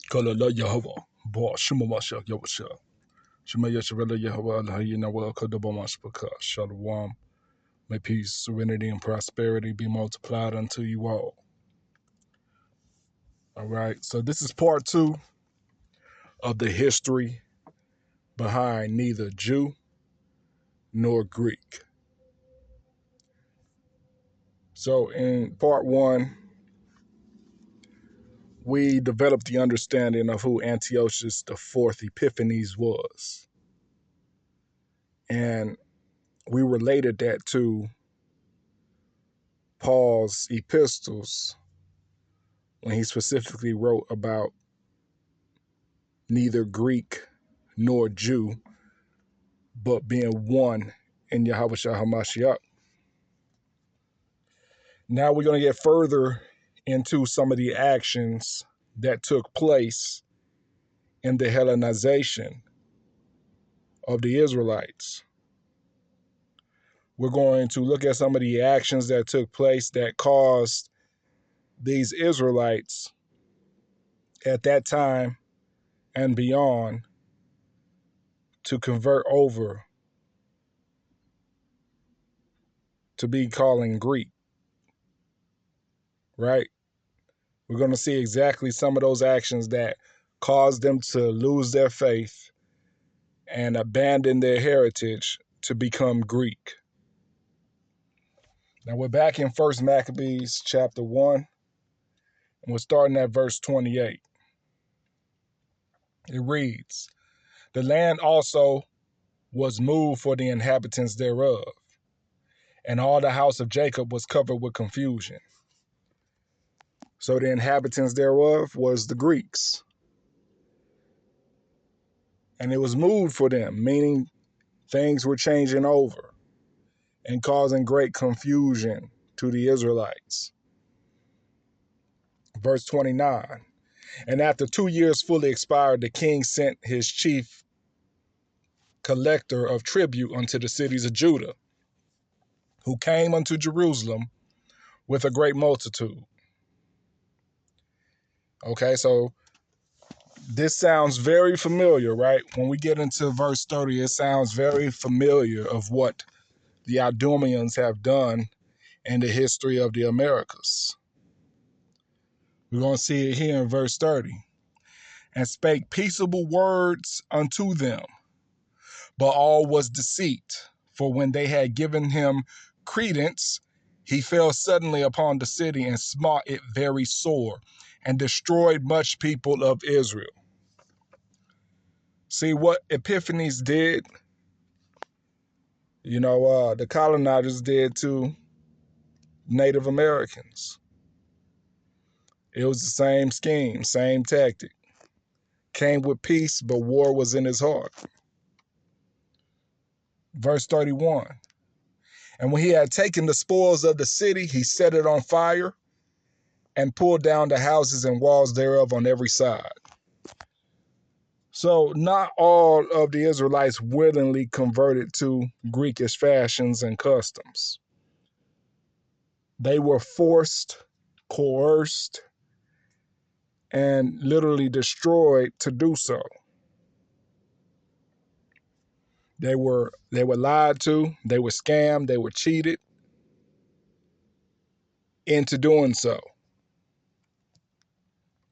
Kalala Yahweh, Ba Shema Mashiach Yahweh. Shema Yeshua Yahweh Al-Hayyin Awel Kadaba Mashpaka. Shalom. May peace, serenity, and prosperity be multiplied unto you all. All right, so this is part 2 of the history behind neither Jew nor Greek. So in part 1, we developed the understanding of who Antiochus IV Epiphanes was. And we related that to Paul's epistles when he specifically wrote about neither Greek nor Jew, but being one in Yahweh Shah HaMashiach. Now we're going to get further into some of the actions that took place in the Hellenization of the Israelites. We're going to look at some of the actions that took place that caused these Israelites at that time and beyond to convert over to be calling Greek, right? We're going to see exactly some of those actions that caused them to lose their faith and abandon their heritage to become Greek. Now we're back in 1 Maccabees chapter 1, and we're starting at verse 28. It reads, "The land also was moved for the inhabitants thereof, and all the house of Jacob was covered with confusion." So the inhabitants thereof was the Greeks. And it was moved for them, meaning things were changing over and causing great confusion to the Israelites. Verse 29, "And after 2 years fully expired, the king sent his chief collector of tribute unto the cities of Judah, who came unto Jerusalem with a great multitude." Okay, so this sounds very familiar, right? When we get into verse 30, it sounds very familiar of what the Idumeans have done in the history of the Americas. We're going to see it here in verse 30. "And spake peaceable words unto them, but all was deceit. For when they had given him credence, he fell suddenly upon the city and smote it very sore, and destroyed much people of Israel." See what Epiphanes did, the colonizers did to Native Americans. It was the same scheme, same tactic. Came with peace, but war was in his heart. Verse 31, "And when he had taken the spoils of the city, he set it on fire and pulled down the houses and walls thereof on every side." So not all of the Israelites willingly converted to Greekish fashions and customs. They were forced, coerced, and literally destroyed to do so. They were lied to, they were scammed, they were cheated into doing so.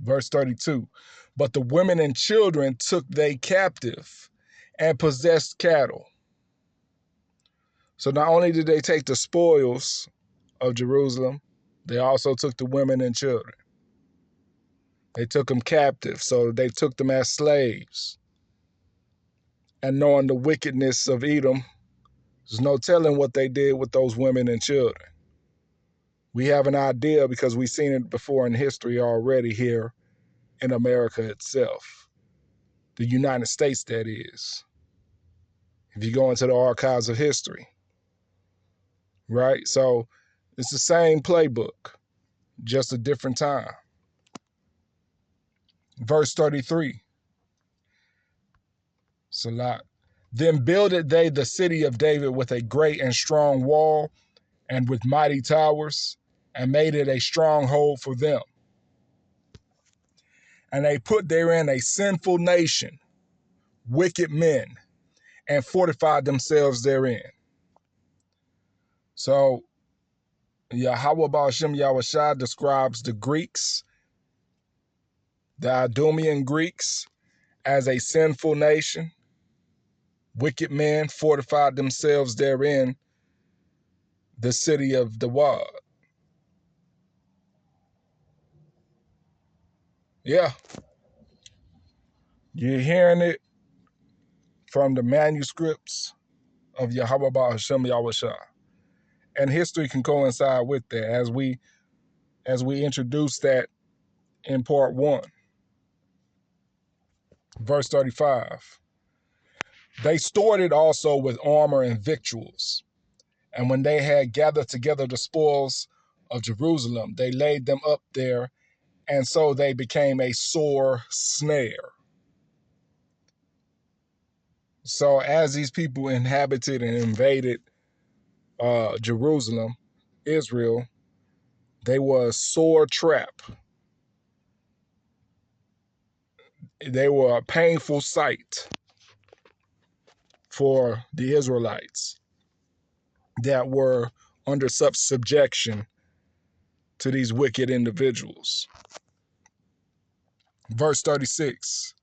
Verse 32, "But the women and children took they captive and possessed cattle." So not only did they take the spoils of Jerusalem, they also took the women and children. They took them captive, so they took them as slaves. And knowing the wickedness of Edom, there's no telling what they did with those women and children. We have an idea because we've seen it before in history already here in America itself. The United States, that is. If you go into the archives of history, right? So it's the same playbook, just a different time. Verse 33, Salat. "Then builded they the city of David with a great and strong wall and with mighty towers, and made it a stronghold for them. And they put therein a sinful nation, wicked men, and fortified themselves therein. So Yahweh Ba'ashem Yahushua describes the Greeks, the Idumean Greeks, as a sinful nation. Wicked men fortified themselves therein, the city of the Wad. Yeah, you're hearing it from the manuscripts of Yahweh Ba'ashem Yahushua. And history can coincide with that as we introduce that in part 1. Verse 35. They stored it also with armor and victuals. And when they had gathered together the spoils of Jerusalem, they laid them up there, and so they became a sore snare. So as these people inhabited and invaded Jerusalem, Israel, they were a sore trap. They were a painful sight for the Israelites that were under such subjection to these wicked individuals. Verse 36,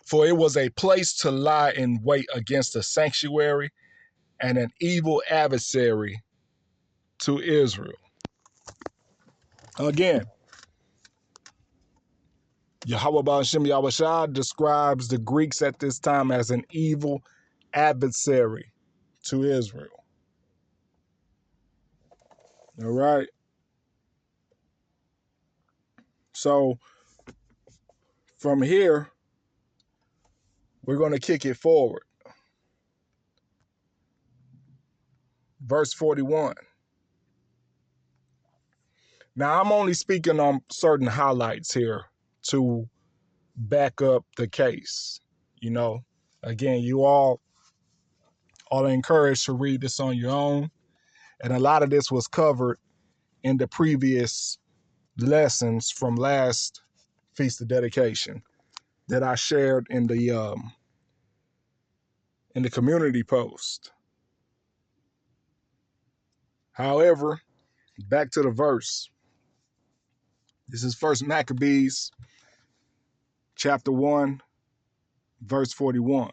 for it was a place to lie in wait against the sanctuary and an evil adversary to Israel. Again, Yahweh Ba'ashem Yahushua describes the Greeks at this time as an evil adversary to Israel. All right. So from here, we're going to kick it forward. Verse 41. Now, I'm only speaking on certain highlights here to back up the case. You know, again, you all are encouraged to read this on your own. And a lot of this was covered in the previous lessons from last Feast of Dedication that I shared in the community post. However, back to the verse. This is First Maccabees, chapter 1, verse 41.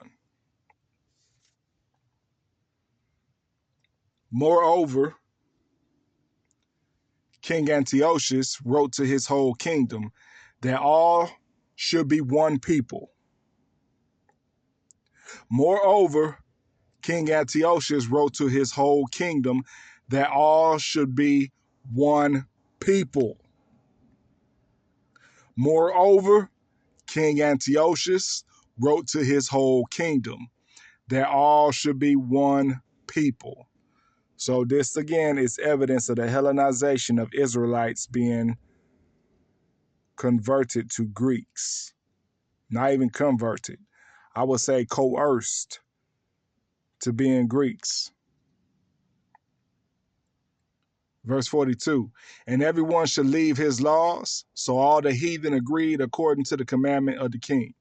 Moreover, King Antiochus wrote to his whole kingdom that all should be one people. Moreover, King Antiochus wrote to his whole kingdom that all should be one people. Moreover, King Antiochus wrote to his whole kingdom that all should be one people. So this again is evidence of the Hellenization of Israelites being converted to Greeks. Not even converted. I would say coerced to being Greeks. Verse 42, and everyone should leave his laws. So all the heathen agreed according to the commandment of the king.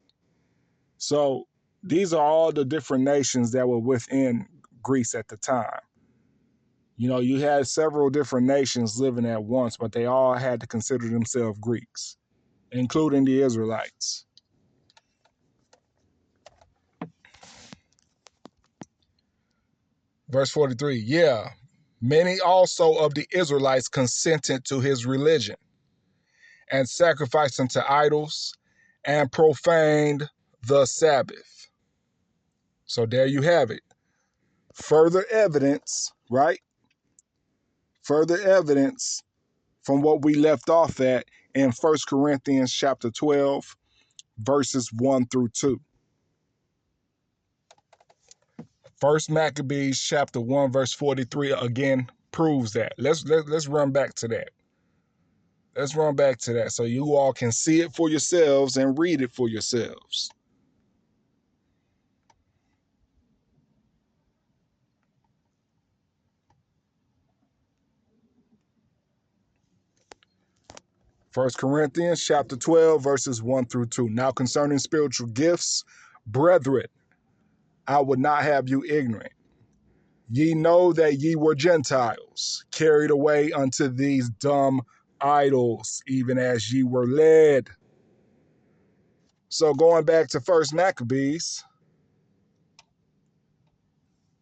So these are all the different nations that were within Greece at the time. You know, you had several different nations living at once, but they all had to consider themselves Greeks, including the Israelites. Verse 43, yeah, many also of the Israelites consented to his religion and sacrificed unto idols and profaned the Sabbath. So there you have it. Further evidence, right? Further evidence from what we left off at in 1 Corinthians chapter 12, verses 1 through 2. First Maccabees chapter 1, verse 43 again proves that. Let's run back to that. Let's run back to that so you all can see it for yourselves and read it for yourselves. 1 Corinthians chapter 12, verses 1 through 2. Now concerning spiritual gifts, brethren, I would not have you ignorant. Ye know that ye were Gentiles, carried away unto these dumb idols, even as ye were led. So going back to First Maccabees,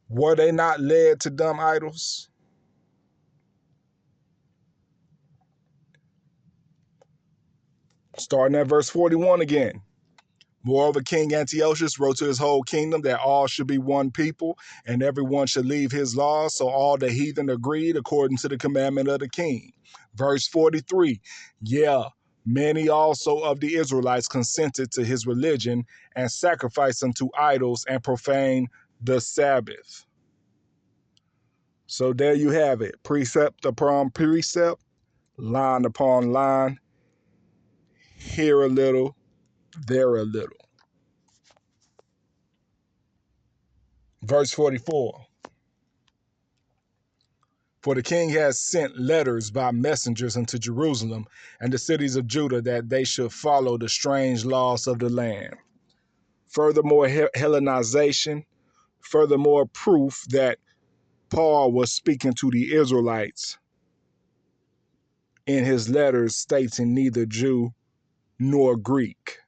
were they not led to dumb idols? Starting at verse 41 again. Moreover, King Antiochus wrote to his whole kingdom that all should be one people, and everyone should leave his laws. So all the heathen agreed according to the commandment of the king. Verse 43, yeah, many also of the Israelites consented to his religion and sacrificed unto idols and profaned the Sabbath. So there you have it, precept upon precept, line upon line, here a little, there a little. Verse 44. For the king has sent letters by messengers unto Jerusalem and the cities of Judah that they should follow the strange laws of the land. Furthermore, Hellenization, furthermore, proof that Paul was speaking to the Israelites in his letters, stating neither Jew nor Greek.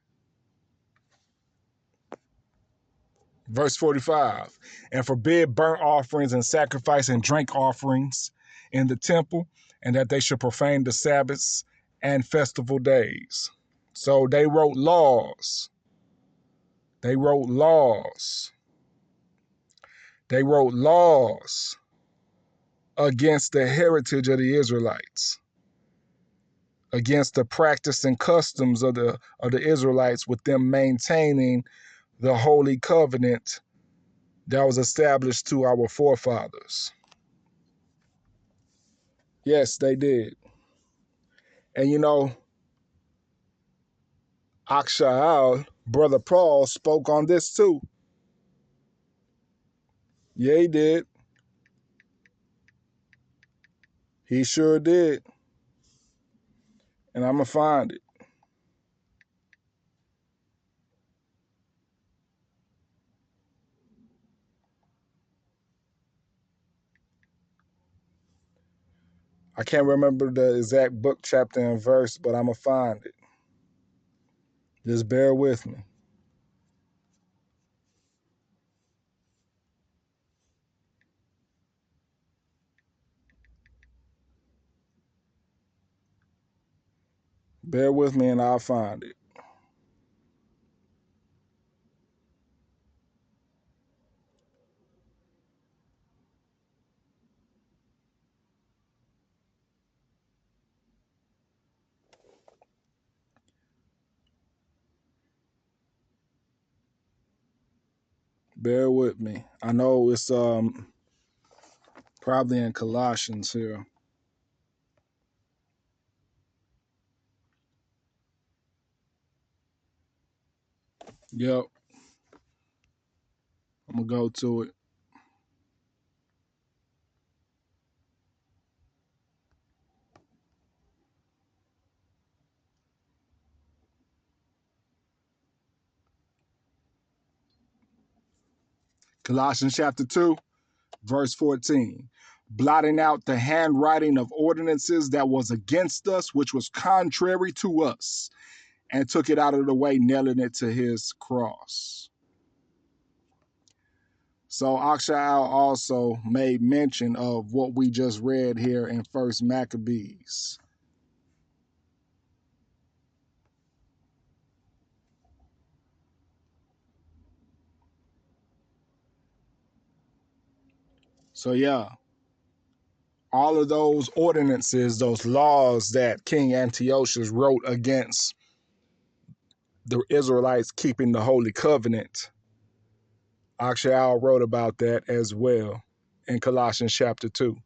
Verse 45, and forbid burnt offerings and sacrifice and drink offerings in the temple, and that they should profane the Sabbaths and festival days. So they wrote laws. They wrote laws. They wrote laws against the heritage of the Israelites, against the practice and customs of the Israelites, with them maintaining the holy covenant that was established to our forefathers. Yes, they did. And you know, Aksha'al, Brother Paul, spoke on this too. Yeah, he did. He sure did. And I'm going to find it. I can't remember the exact book, chapter, and verse, but I'm going to find it. Just bear with me. Bear with me and I'll find it. Bear with me. I know it's probably in Colossians here. Yep. I'm going to go to it. Colossians chapter 2, verse 14. Blotting out the handwriting of ordinances that was against us, which was contrary to us, and took it out of the way, nailing it to his cross. So Aksha'al also made mention of what we just read here in First Maccabees. So yeah, all of those ordinances, those laws that King Antiochus wrote against the Israelites keeping the Holy Covenant, Aksha'al wrote about that as well in Colossians chapter 2.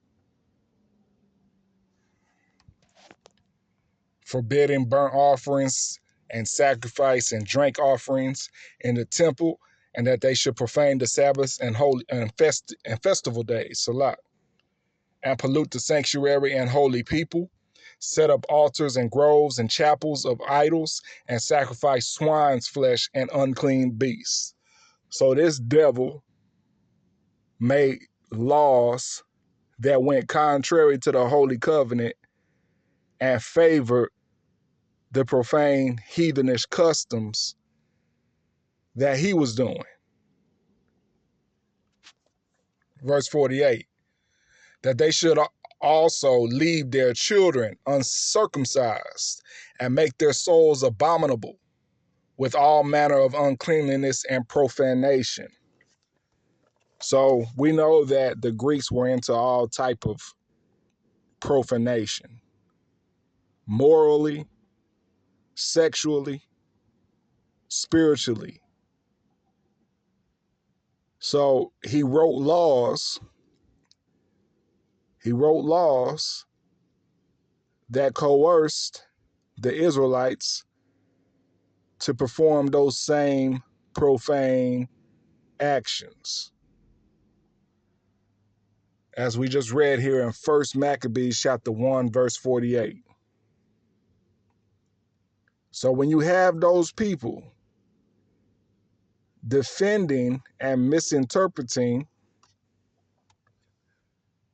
Forbidding burnt offerings and sacrifice and drink offerings in the temple, and that they should profane the Sabbaths and holy and festival days, Salat, and pollute the sanctuary and holy people, set up altars and groves and chapels of idols, and sacrificed swine's flesh and unclean beasts. So this devil made laws that went contrary to the Holy Covenant and favored the profane heathenish customs that he was doing. Verse 48, that they should also leave their children uncircumcised and make their souls abominable with all manner of uncleanliness and profanation. So we know that the Greeks were into all type of profanation, morally, sexually, spiritually. So he wrote laws that coerced the Israelites to perform those same profane actions. As we just read here in 1 Maccabees chapter 1, verse 48. So when you have those people defending and misinterpreting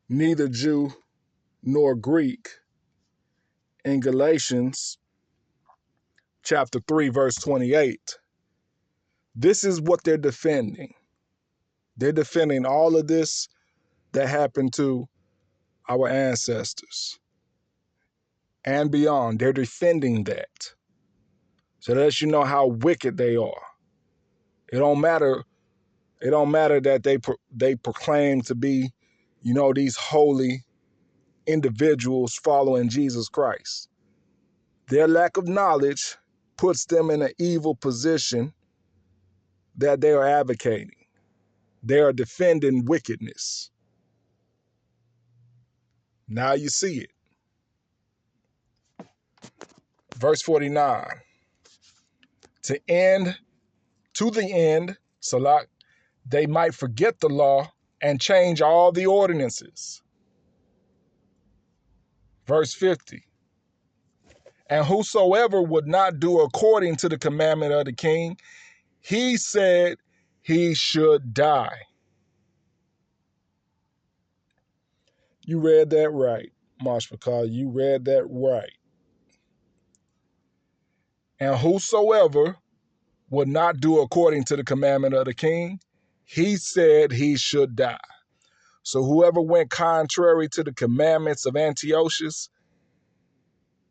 neither Jew nor Greek in Galatians chapter 3, verse 28, this is what they're defending. They're defending all of this that happened to our ancestors and beyond. They're defending that. So that lets you know how wicked they are. It don't matter that they proclaim to be, these holy individuals following Jesus Christ. Their lack of knowledge puts them in an evil position that they are advocating. They are defending wickedness. Now you see it. Verse 49. To the end, Salat, they might forget the law and change all the ordinances. Verse 50. And whosoever would not do according to the commandment of the king, he said he should die. You read that right, Mashpakal. You read that right. And whosoever would not do according to the commandment of the king, he said he should die. So whoever went contrary to the commandments of Antiochus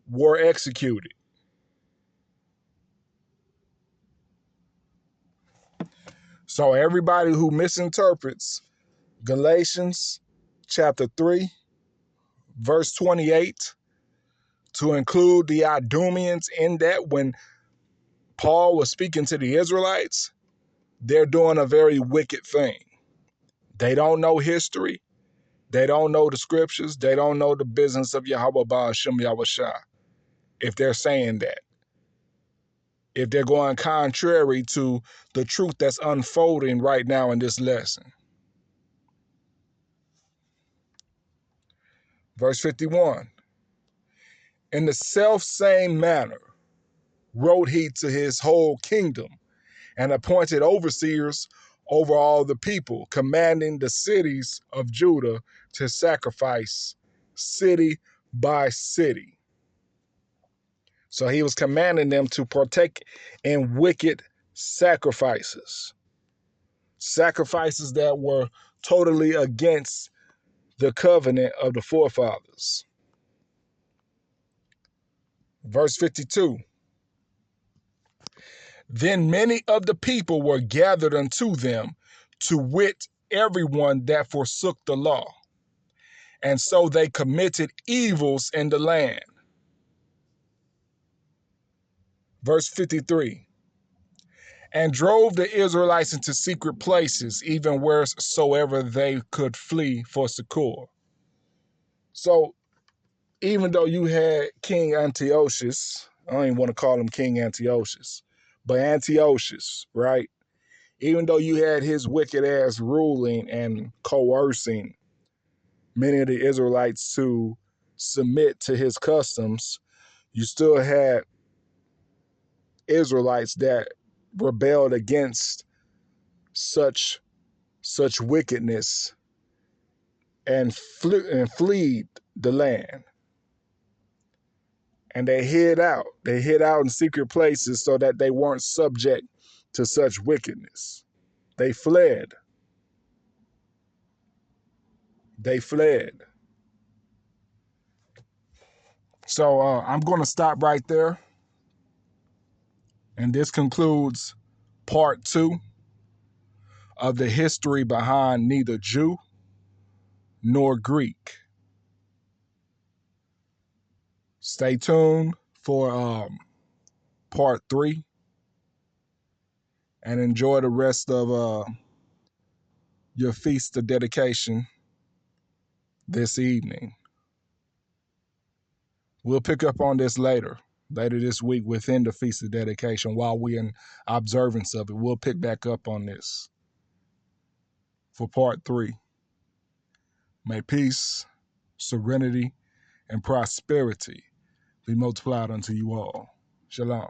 were executed. So everybody who misinterprets Galatians chapter 3, verse 28, to include the Idumeans in that when Paul was speaking to the Israelites, they're doing a very wicked thing. They don't know history. They don't know the scriptures. They don't know the business of Yahweh Ba'ashem Yahushua. If they're saying that. If they're going contrary to the truth that's unfolding right now in this lesson. Verse 51. In the self-same manner wrote he to his whole kingdom and appointed overseers over all the people, commanding the cities of Judah to sacrifice city by city. So he was commanding them to partake in wicked sacrifices. Sacrifices that were totally against the covenant of the forefathers. Verse 52. Then many of the people were gathered unto them, to wit, everyone that forsook the law. And so they committed evils in the land. Verse 53. And drove the Israelites into secret places, even wheresoever they could flee for succor. So even though you had King Antiochus, I don't even want to call him King Antiochus, but Antiochus, right? Even though you had his wicked ass ruling and coercing many of the Israelites to submit to his customs, you still had Israelites that rebelled against such wickedness and fled the land. And they hid out. They hid out in secret places so that they weren't subject to such wickedness. They fled. They fled. So I'm going to stop right there. And this concludes part 2 of the history behind neither Jew nor Greek. Stay tuned for part 3 and enjoy the rest of your feast of dedication this evening. We'll pick up on this later this week within the feast of dedication while we're in observance of it. We'll pick back up on this for part 3. May peace, serenity, and prosperity be multiplied unto you all. Shalom.